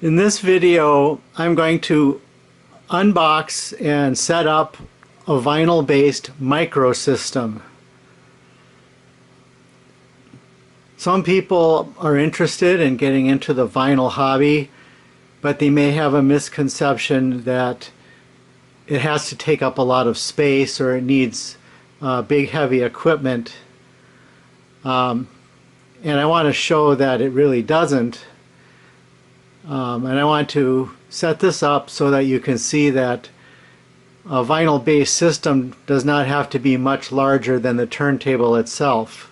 In this video, I'm going to unbox and set up a vinyl-based microsystem. Some people are interested in getting into the vinyl hobby, but they may have a misconception that it has to take up a lot of space or it needs big heavy equipment. And I want to show that it really doesn't. And I want to set this up so that you can see that a vinyl-based system does not have to be much larger than the turntable itself.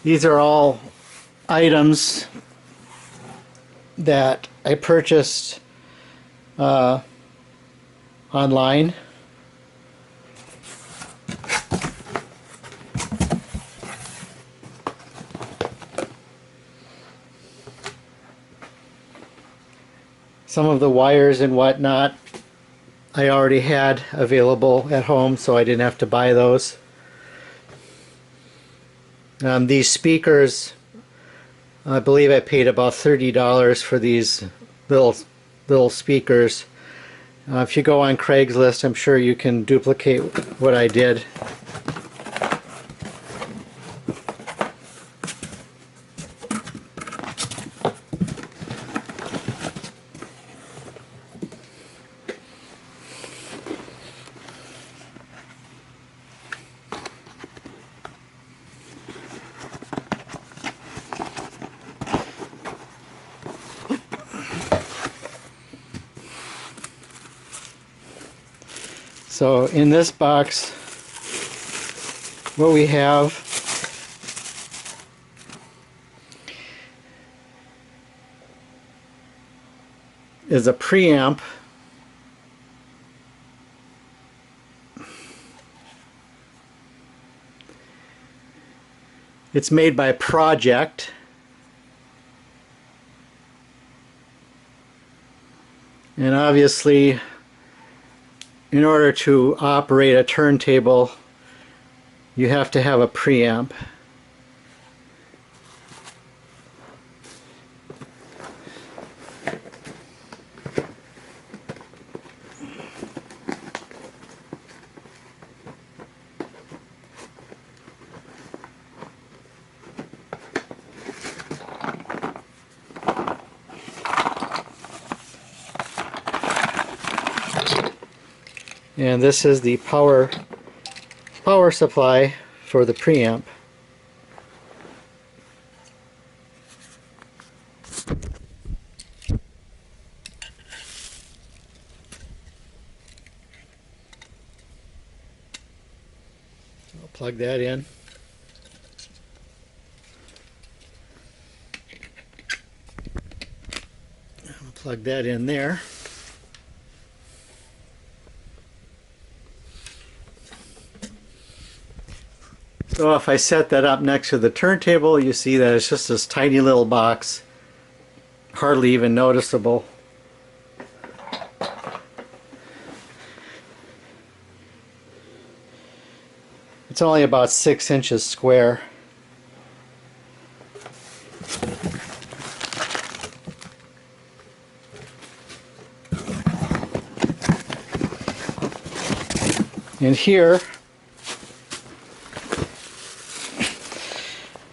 These are all items that I purchased online. Some of the wires and whatnot I already had available at home, so I didn't have to buy those. These speakers, I believe I paid about $30 for these little speakers. If you go on Craigslist, I'm sure you can duplicate what I did. So in this box, what we have is a preamp . It's made by Pro-Ject. And obviously, in order to operate a turntable, you have to have a preamp. And this is the power supply for the preamp. I'll plug that in. I'll plug that in there. So if I set that up next to the turntable, you see that it's just this tiny little box, hardly even noticeable. It's only about 6 inches square. And here,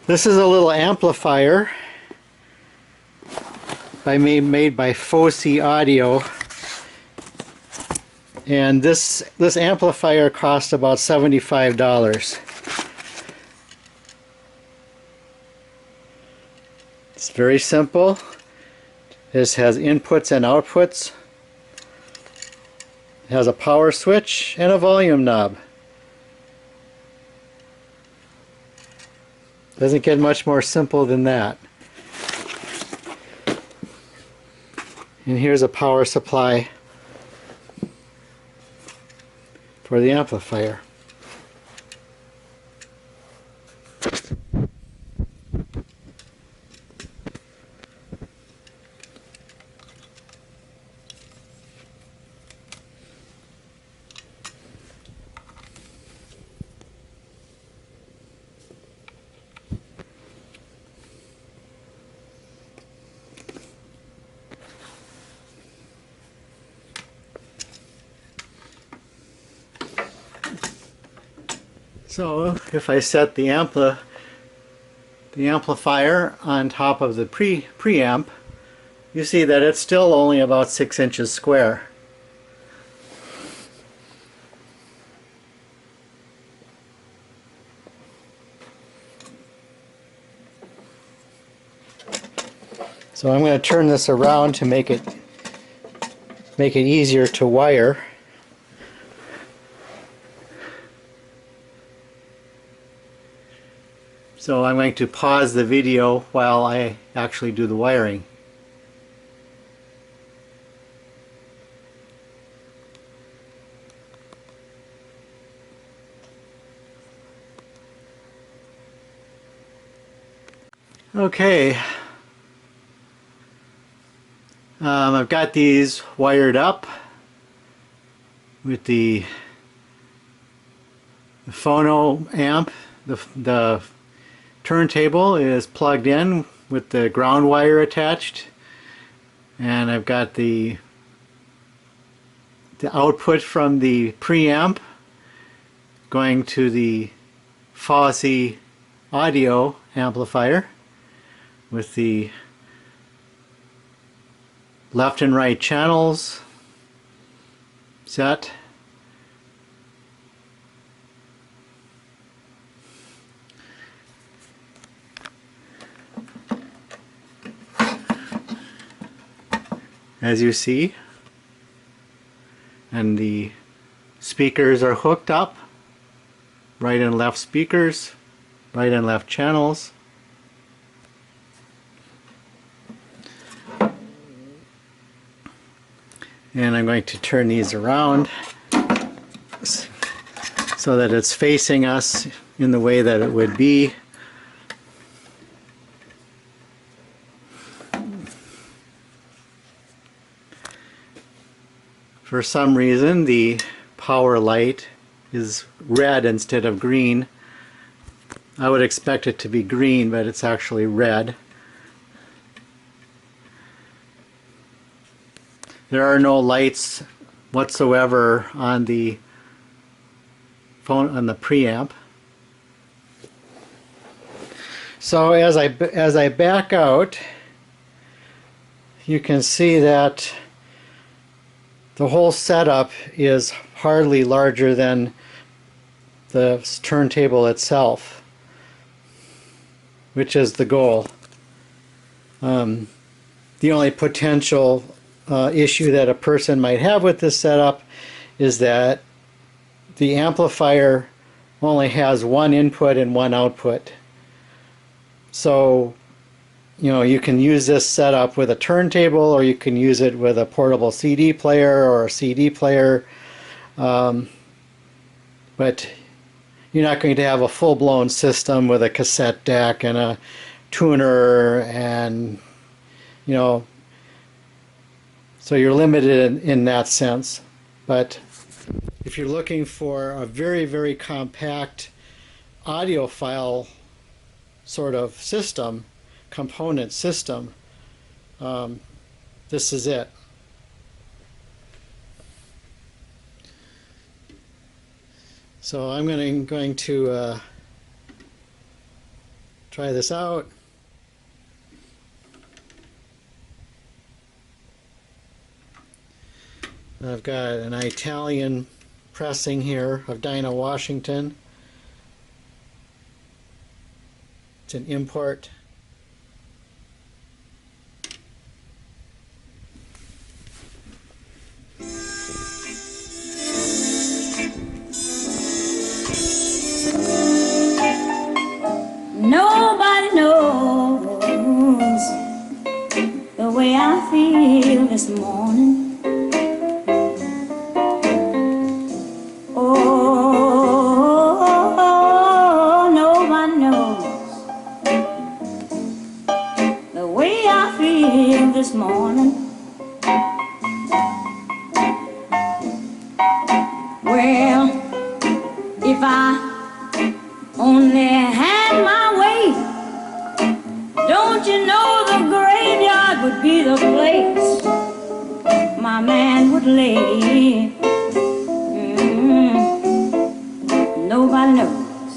this is a little amplifier made by Foci Audio, and this amplifier cost about $75. It's very simple. This has inputs and outputs. It has a power switch and a volume knob. Doesn't get much more simple than that. And here's a power supply for the amplifier. So if I set the amplifier on top of the preamp, you see that it's still only about 6 inches square. So I'm going to turn this around to make it easier to wire. So I'm going to pause the video while I actually do the wiring. Okay. I've got these wired up with the phono amp. The turntable is plugged in with the ground wire attached, and I've got the output from the preamp going to the Fosse audio amplifier with the left and right channels set. As you see, and the speakers are hooked up, right and left speakers, right and left channels. And I'm going to turn these around so that it's facing us in the way that it would be. For some reason, the power light is red instead of green. I would expect it to be green, but it's actually red. There are no lights whatsoever on the preamp. So as I back out, you can see that the whole setup is hardly larger than the turntable itself, which is the goal. The only potential issue that a person might have with this setup is that the amplifier only has one input and one output. So, you know, you can use this setup with a turntable, or you can use it with a portable CD player or a CD player, but you're not going to have a full-blown system with a cassette deck and a tuner, and you know, so you're limited in that sense. But if you're looking for a very, very compact audiophile sort of system, component system, this is it. So I'm going to try this out. I've got an Italian pressing here of Dinah Washington. It's an import. Nobody knows the way I feel this morning. Oh, nobody knows the way I feel this morning. Well, if I only had my way, don't you know the graveyard would be the place my man would lay. Nobody knows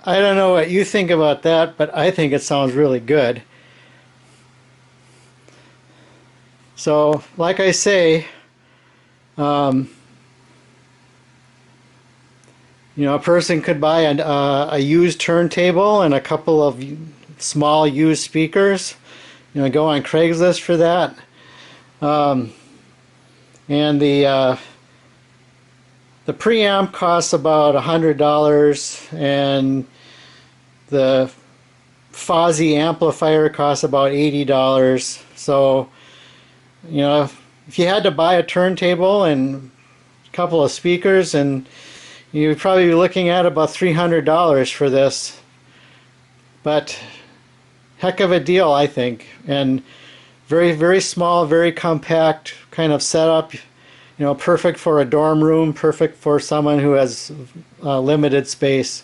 I don't know what you think about that, but I think it sounds really good. So, like I say, a person could buy a used turntable and a couple of small used speakers. Go on Craigslist for that. And the preamp costs about $100, and the Fozzy amplifier costs about $80. So, if you had to buy a turntable and a couple of speakers, and you'd probably be looking at about $300 for this. But heck of a deal, I think. And very, very small, very compact kind of setup. Perfect for a dorm room, perfect for someone who has limited space.